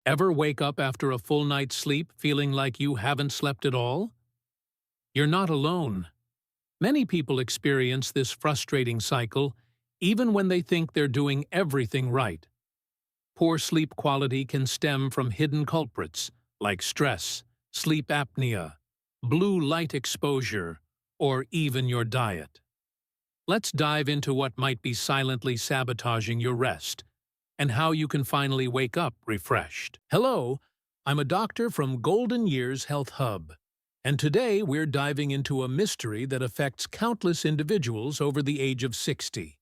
Ever wake up after a full night's sleep feeling like you haven't slept at all? You're not alone. Many people experience this frustrating cycle even when they think they're doing everything right. Poor sleep quality can stem from hidden culprits like stress, sleep apnea, blue light exposure, or even your diet. Let's dive into what might be silently sabotaging your rest and how you can finally wake up refreshed. Hello, I'm a doctor from Golden Years Health Hub, and today we're diving into a mystery that affects countless individuals over the age of 60.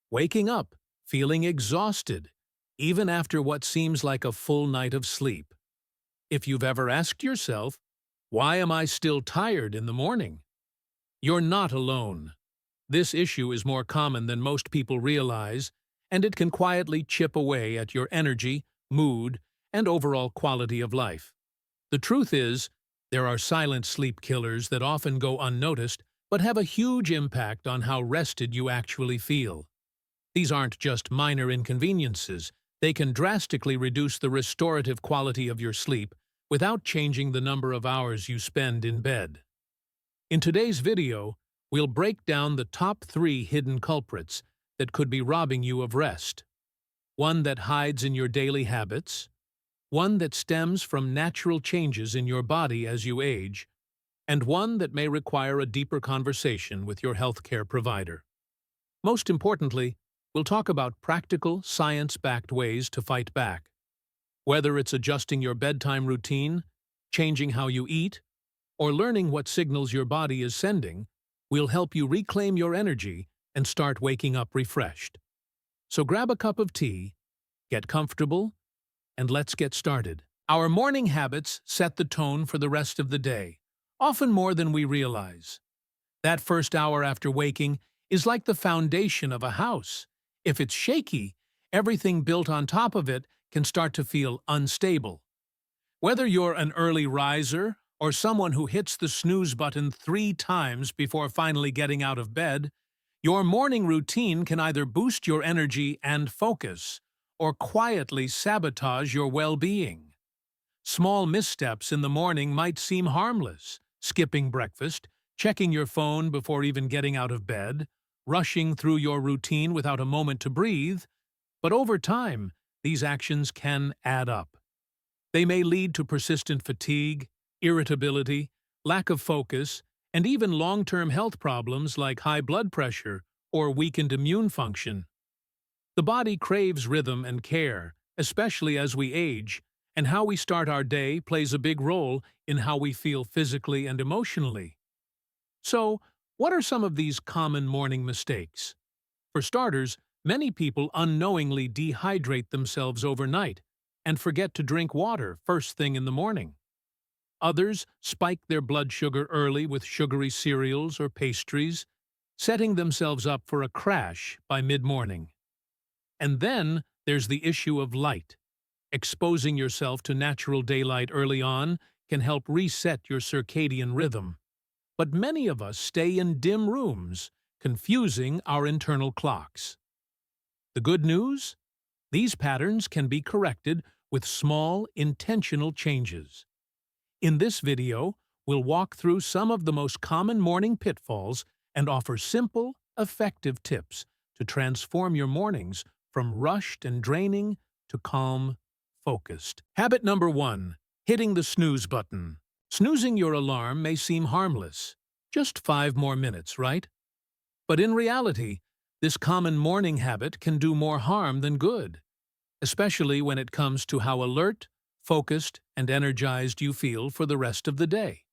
Waking up, feeling exhausted, even after what seems like a full night of sleep. If you've ever asked yourself, "Why am I still tired in the morning?" You're not alone. This issue is more common than most people realize, and it can quietly chip away at your energy, mood, and overall quality of life. The truth is, there are silent sleep killers that often go unnoticed but have a huge impact on how rested you actually feel. These aren't just minor inconveniences. They can drastically reduce the restorative quality of your sleep without changing the number of hours you spend in bed. In today's video, we'll break down the top 3 hidden culprits that could be robbing you of rest. One that hides in your daily habits, one that stems from natural changes in your body as you age, and one that may require a deeper conversation with your healthcare provider. Most importantly, we'll talk about practical, science-backed ways to fight back. Whether it's adjusting your bedtime routine, changing how you eat, or learning what signals your body is sending, we'll help you reclaim your energy and start waking up refreshed. So grab a cup of tea, get comfortable, and let's get started. Our morning habits set the tone for the rest of the day, often more than we realize. That first hour after waking is like the foundation of a house. If it's shaky, everything built on top of it can start to feel unstable. Whether you're an early riser or someone who hits the snooze button 3 times before finally getting out of bed, your morning routine can either boost your energy and focus or quietly sabotage your well-being. Small missteps in the morning might seem harmless: skipping breakfast, checking your phone before even getting out of bed, rushing through your routine without a moment to breathe. But over time, these actions can add up. They may lead to persistent fatigue, irritability, lack of focus, and even long-term health problems like high blood pressure or weakened immune function. The body craves rhythm and care, especially as we age, and how we start our day plays a big role in how we feel physically and emotionally. So, what are some of these common morning mistakes? For starters, many people unknowingly dehydrate themselves overnight and forget to drink water first thing in the morning. Others spike their blood sugar early with sugary cereals or pastries, setting themselves up for a crash by mid-morning. And then there's the issue of light. Exposing yourself to natural daylight early on can help reset your circadian rhythm. But many of us stay in dim rooms, confusing our internal clocks. The good news? These patterns can be corrected with small, intentional changes. In this video, we'll walk through some of the most common morning pitfalls and offer simple, effective tips to transform your mornings from rushed and draining to calm, focused. Habit number 1: hitting the snooze button. Snoozing your alarm may seem harmless. Just 5 more minutes, right? But in reality, this common morning habit can do more harm than good, especially when it comes to how alert, focused, and energized you feel for the rest of the day.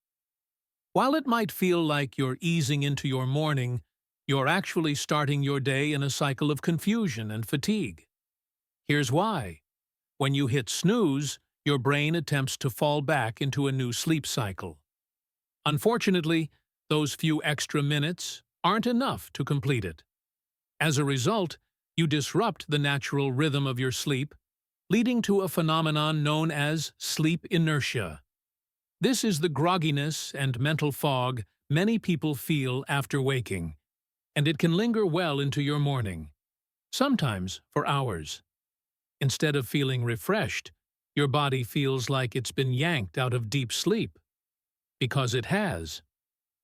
While it might feel like you're easing into your morning, you're actually starting your day in a cycle of confusion and fatigue. Here's why. When you hit snooze, your brain attempts to fall back into a new sleep cycle. Unfortunately, those few extra minutes aren't enough to complete it. As a result, you disrupt the natural rhythm of your sleep, leading to a phenomenon known as sleep inertia. This is the grogginess and mental fog many people feel after waking, and it can linger well into your morning, sometimes for hours. Instead of feeling refreshed, Your body feels like it's been yanked out of deep sleep. Because it has.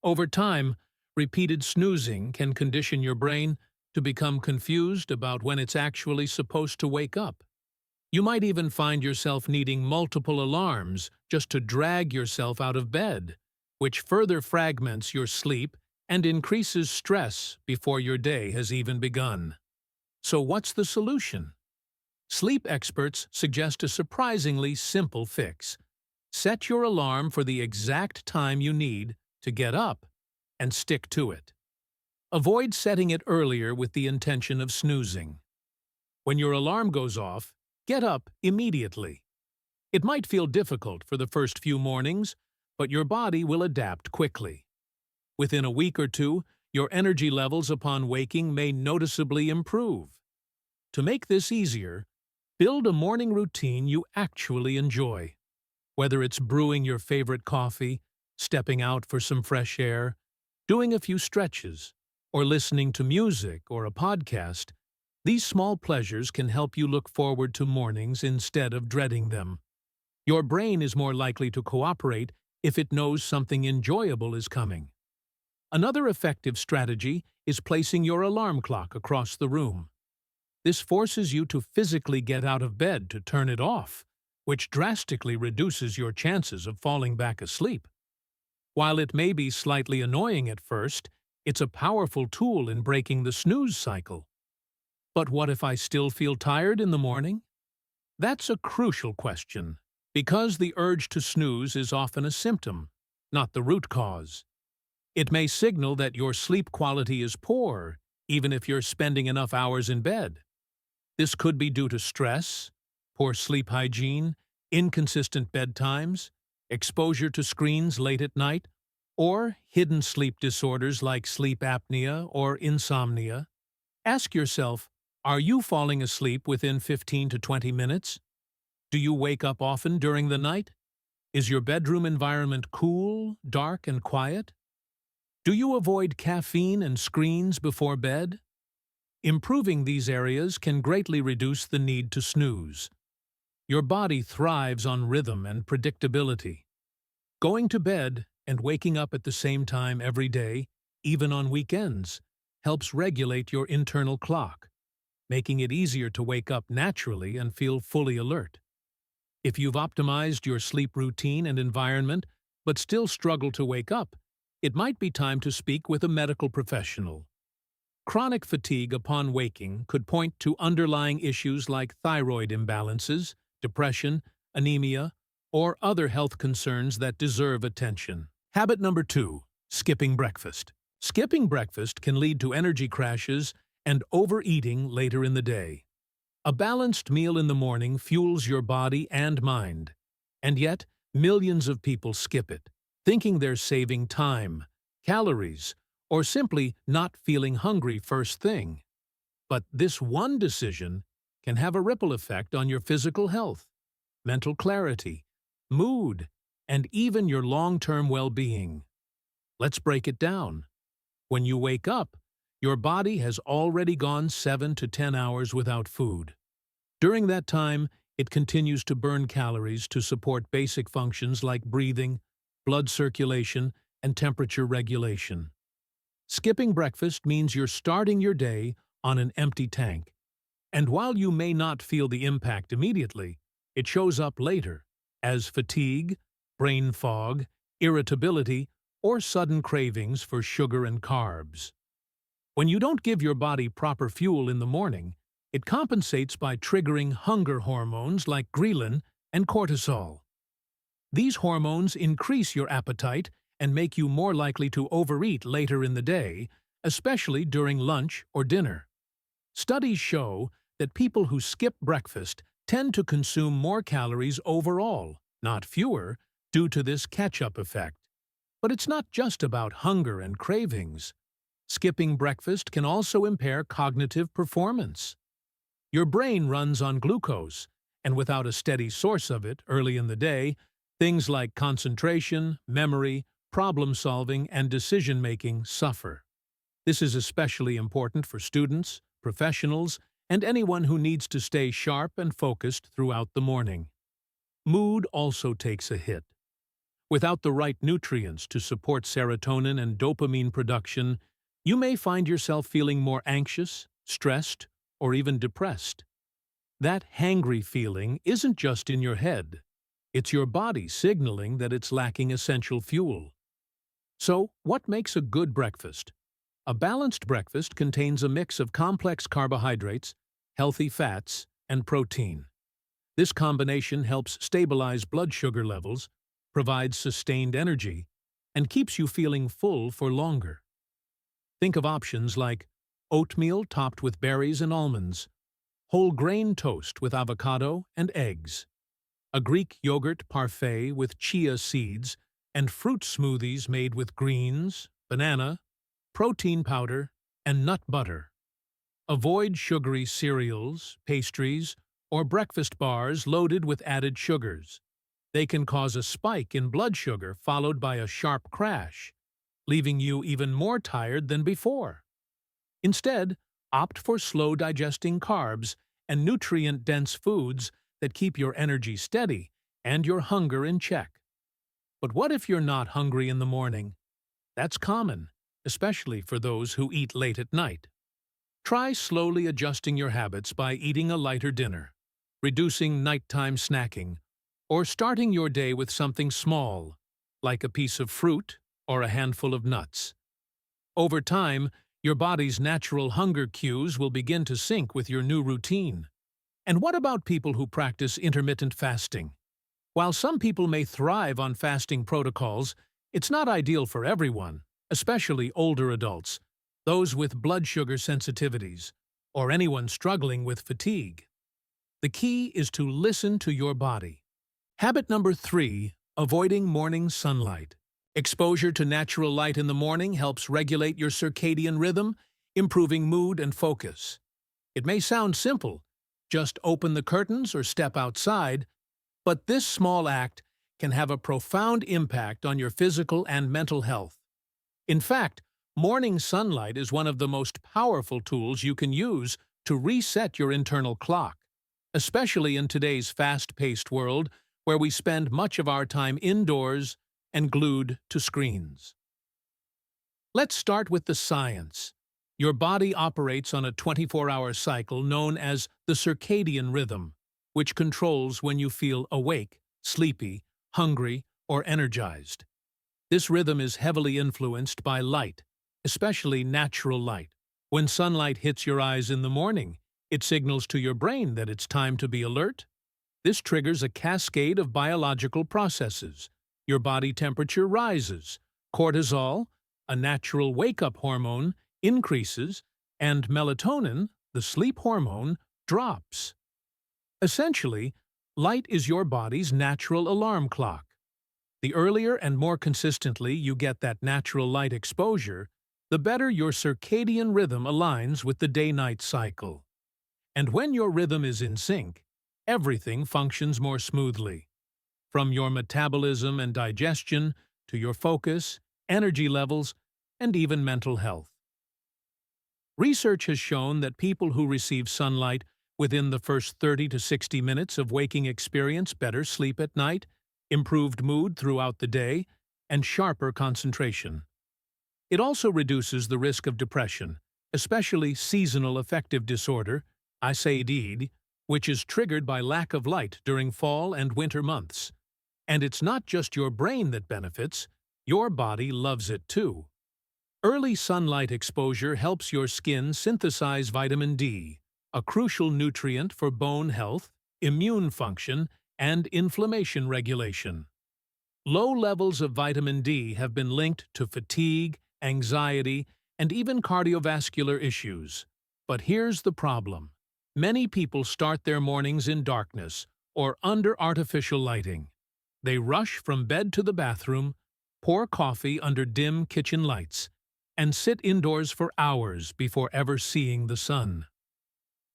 Over time, repeated snoozing can condition your brain to become confused about when it's actually supposed to wake up. You might even find yourself needing multiple alarms just to drag yourself out of bed, which further fragments your sleep and increases stress before your day has even begun. So what's the solution? Sleep experts suggest a surprisingly simple fix. Set your alarm for the exact time you need to get up and stick to it. Avoid setting it earlier with the intention of snoozing. When your alarm goes off, get up immediately. It might feel difficult for the first few mornings, but your body will adapt quickly. Within a week or two, your energy levels upon waking may noticeably improve. To make this easier, build a morning routine you actually enjoy. Whether it's brewing your favorite coffee, stepping out for some fresh air, doing a few stretches, or listening to music or a podcast, these small pleasures can help you look forward to mornings instead of dreading them. Your brain is more likely to cooperate if it knows something enjoyable is coming. Another effective strategy is placing your alarm clock across the room. This forces you to physically get out of bed to turn it off, which drastically reduces your chances of falling back asleep. While it may be slightly annoying at first, it's a powerful tool in breaking the snooze cycle. But what if I still feel tired in the morning? That's a crucial question, because the urge to snooze is often a symptom, not the root cause. It may signal that your sleep quality is poor, even if you're spending enough hours in bed. This could be due to stress, poor sleep hygiene, inconsistent bedtimes, exposure to screens late at night, or hidden sleep disorders like sleep apnea or insomnia. Ask yourself, are you falling asleep within 15 to 20 minutes? Do you wake up often during the night? Is your bedroom environment cool, dark, and quiet? Do you avoid caffeine and screens before bed? Improving these areas can greatly reduce the need to snooze. Your body thrives on rhythm and predictability. Going to bed and waking up at the same time every day, even on weekends, helps regulate your internal clock, making it easier to wake up naturally and feel fully alert. If you've optimized your sleep routine and environment but still struggle to wake up, it might be time to speak with a medical professional. Chronic fatigue upon waking could point to underlying issues like thyroid imbalances, depression, anemia, or other health concerns that deserve attention. Habit number 2, skipping breakfast. Skipping breakfast can lead to energy crashes and overeating later in the day. A balanced meal in the morning fuels your body and mind, and yet millions of people skip it, thinking they're saving time, calories, or simply not feeling hungry first thing. But this one decision can have a ripple effect on your physical health, mental clarity, mood, and even your long-term well-being. Let's break it down. When you wake up, your body has already gone 7 to 10 hours without food. During that time, it continues to burn calories to support basic functions like breathing, blood circulation, and temperature regulation. Skipping breakfast means you're starting your day on an empty tank. And while you may not feel the impact immediately, it shows up later as fatigue, brain fog, irritability, or sudden cravings for sugar and carbs. When you don't give your body proper fuel in the morning, it compensates by triggering hunger hormones like ghrelin and cortisol. These hormones increase your appetite and make you more likely to overeat later in the day, especially during lunch or dinner. Studies show that people who skip breakfast tend to consume more calories overall, not fewer, due to this catch-up effect. But it's not just about hunger and cravings. Skipping breakfast can also impair cognitive performance. Your brain runs on glucose, and without a steady source of it early in the day, things like concentration, memory, problem-solving, and decision-making suffer. This is especially important for students, professionals, and anyone who needs to stay sharp and focused throughout the morning. Mood also takes a hit. Without the right nutrients to support serotonin and dopamine production, you may find yourself feeling more anxious, stressed, or even depressed. That hangry feeling isn't just in your head. It's your body signaling that it's lacking essential fuel. So, what makes a good breakfast? A balanced breakfast contains a mix of complex carbohydrates, healthy fats, and protein. This combination helps stabilize blood sugar levels, provides sustained energy, and keeps you feeling full for longer. Think of options like oatmeal topped with berries and almonds, whole grain toast with avocado and eggs, a Greek yogurt parfait with chia seeds, and fruit smoothies made with greens, banana, protein powder, and nut butter. Avoid sugary cereals, pastries, or breakfast bars loaded with added sugars. They can cause a spike in blood sugar followed by a sharp crash, leaving you even more tired than before. Instead, opt for slow-digesting carbs and nutrient-dense foods that keep your energy steady and your hunger in check. But what if you're not hungry in the morning? That's common, especially for those who eat late at night. Try slowly adjusting your habits by eating a lighter dinner, reducing nighttime snacking, or starting your day with something small, like a piece of fruit or a handful of nuts. Over time, your body's natural hunger cues will begin to sync with your new routine. And what about people who practice intermittent fasting? While some people may thrive on fasting protocols, it's not ideal for everyone, especially older adults, those with blood sugar sensitivities, or anyone struggling with fatigue. The key is to listen to your body. Habit number 3, avoiding morning sunlight. Exposure to natural light in the morning helps regulate your circadian rhythm, improving mood and focus. It may sound simple, just open the curtains or step outside, but this small act can have a profound impact on your physical and mental health. In fact, morning sunlight is one of the most powerful tools you can use to reset your internal clock, especially in today's fast-paced world where we spend much of our time indoors and glued to screens. Let's start with the science. Your body operates on a 24-hour cycle known as the circadian rhythm, which controls when you feel awake, sleepy, hungry, or energized. This rhythm is heavily influenced by light, especially natural light. When sunlight hits your eyes in the morning, it signals to your brain that it's time to be alert. This triggers a cascade of biological processes. Your body temperature rises, cortisol, a natural wake-up hormone, increases, and melatonin, the sleep hormone, drops. Essentially, light is your body's natural alarm clock. The earlier and more consistently you get that natural light exposure, the better your circadian rhythm aligns with the day-night cycle. And when your rhythm is in sync, everything functions more smoothly. From your metabolism and digestion to your focus, energy levels, and even mental health. Research has shown that people who receive sunlight within the first 30 to 60 minutes of waking experience better sleep at night, improved mood throughout the day, and sharper concentration. It also reduces the risk of depression, especially seasonal affective disorder, SAD, which is triggered by lack of light during fall and winter months. And it's not just your brain that benefits, your body loves it too. Early sunlight exposure helps your skin synthesize vitamin D, a crucial nutrient for bone health, immune function, and inflammation regulation. Low levels of vitamin D have been linked to fatigue, anxiety, and even cardiovascular issues. But here's the problem. Many people start their mornings in darkness or under artificial lighting. They rush from bed to the bathroom, pour coffee under dim kitchen lights, and sit indoors for hours before ever seeing the sun.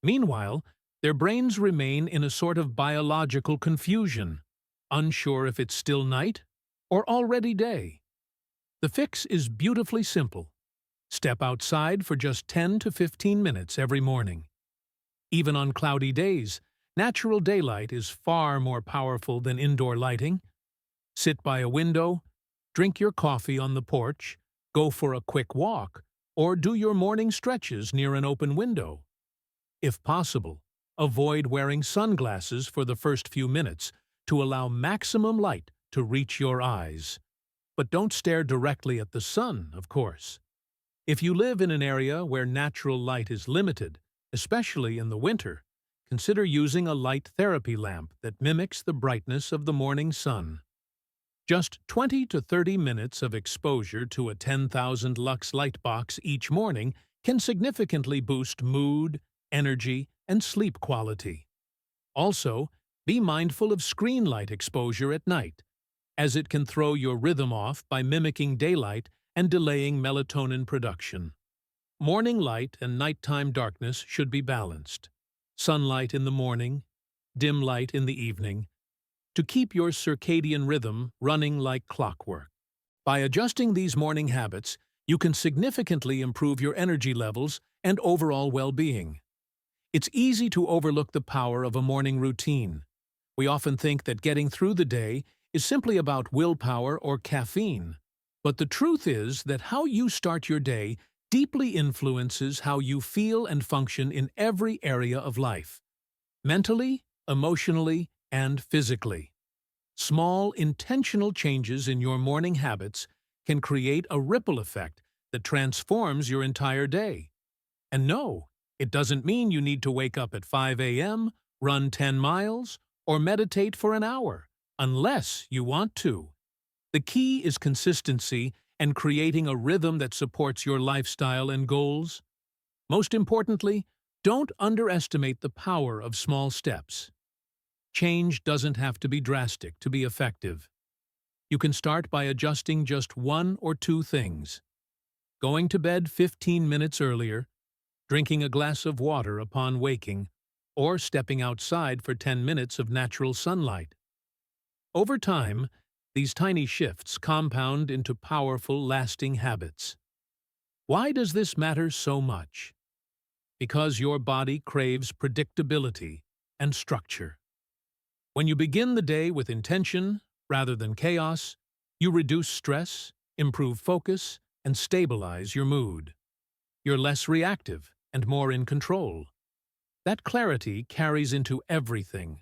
Meanwhile, their brains remain in a sort of biological confusion, unsure if it's still night or already day. The fix is beautifully simple. Step outside for just 10 to 15 minutes every morning. Even on cloudy days, Natural daylight is far more powerful than indoor lighting. Sit by a window, drink your coffee on the porch, go for a quick walk, or do your morning stretches near an open window. If possible, avoid wearing sunglasses for the first few minutes to allow maximum light to reach your eyes. But don't stare directly at the sun, of course. If you live in an area where natural light is limited, especially in the winter, consider using a light therapy lamp that mimics the brightness of the morning sun. Just 20 to 30 minutes of exposure to a 10,000 lux light box each morning can significantly boost mood, energy, and sleep quality. Also, be mindful of screen light exposure at night, as it can throw your rhythm off by mimicking daylight and delaying melatonin production. Morning light and nighttime darkness should be balanced. Sunlight in the morning, dim light in the evening, to keep your circadian rhythm running like clockwork. By adjusting these morning habits, you can significantly improve your energy levels and overall well-being. It's easy to overlook the power of a morning routine. We often think that getting through the day is simply about willpower or caffeine. But the truth is that how you start your day deeply influences how you feel and function in every area of life, mentally, emotionally, and physically. Small, intentional changes in your morning habits can create a ripple effect that transforms your entire day. And no, it doesn't mean you need to wake up at 5 a.m., run 10 miles, or meditate for an hour, unless you want to. The key is consistency and creating a rhythm that supports your lifestyle and goals. Most importantly, don't underestimate the power of small steps. Change doesn't have to be drastic to be effective. You can start by adjusting just one or two things. Going to bed 15 minutes earlier, drinking a glass of water upon waking, or stepping outside for 10 minutes of natural sunlight. Over time, these tiny shifts compound into powerful, lasting habits. Why does this matter so much? Because your body craves predictability and structure. When you begin the day with intention rather than chaos, you reduce stress, improve focus, and stabilize your mood. You're less reactive and more in control. That clarity carries into everything: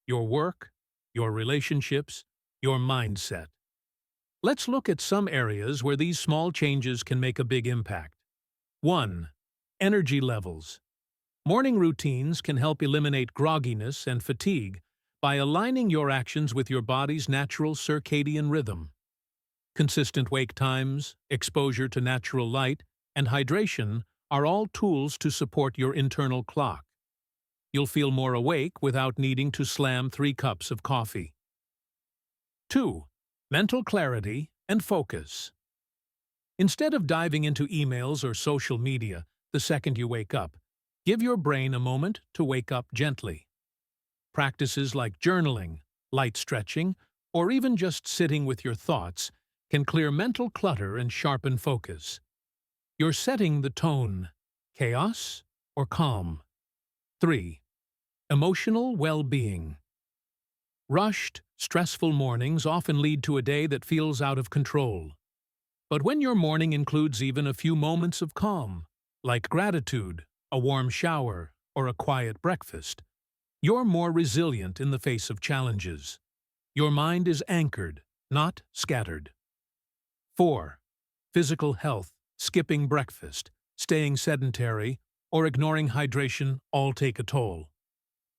your work, your relationships, your mindset. Let's look at some areas where these small changes can make a big impact. 1. Energy levels. Morning routines can help eliminate grogginess and fatigue by aligning your actions with your body's natural circadian rhythm. Consistent wake times, exposure to natural light, and hydration are all tools to support your internal clock. You'll feel more awake without needing to slam 3 cups of coffee. 2. Mental clarity and focus. Instead of diving into emails or social media the second you wake up, give your brain a moment to wake up gently. Practices like journaling, light stretching, or even just sitting with your thoughts can clear mental clutter and sharpen focus. You're setting the tone: chaos or calm. 3. Emotional well-being. Rushed, stressful mornings often lead to a day that feels out of control. But when your morning includes even a few moments of calm, like gratitude, a warm shower, or a quiet breakfast, you're more resilient in the face of challenges. Your mind is anchored, not scattered. 4. Physical health. Skipping breakfast, staying sedentary, or ignoring hydration all take a toll.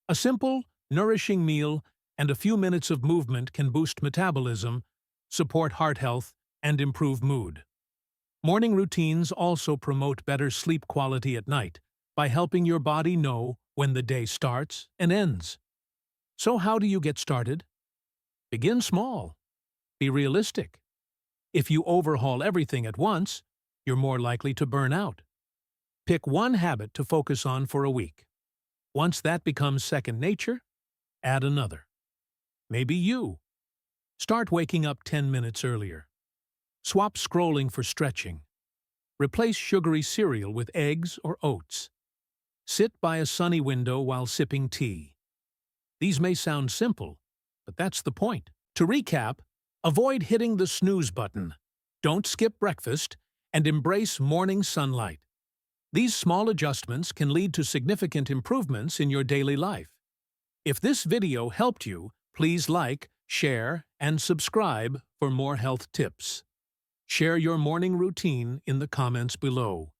A simple, nourishing meal and a few minutes of movement can boost metabolism, support heart health, and improve mood. Morning routines also promote better sleep quality at night by helping your body know when the day starts and ends. So how do you get started? Begin small. Be realistic. If you overhaul everything at once, you're more likely to burn out. Pick one habit to focus on for a week. Once that becomes second nature, add another. Maybe you. Start waking up 10 minutes earlier. Swap scrolling for stretching. Replace sugary cereal with eggs or oats. Sit by a sunny window while sipping tea. These may sound simple, but that's the point. To recap, avoid hitting the snooze button, don't skip breakfast, and embrace morning sunlight. These small adjustments can lead to significant improvements in your daily life. If this video helped you, please like, share, and subscribe for more health tips. Share your morning routine in the comments below.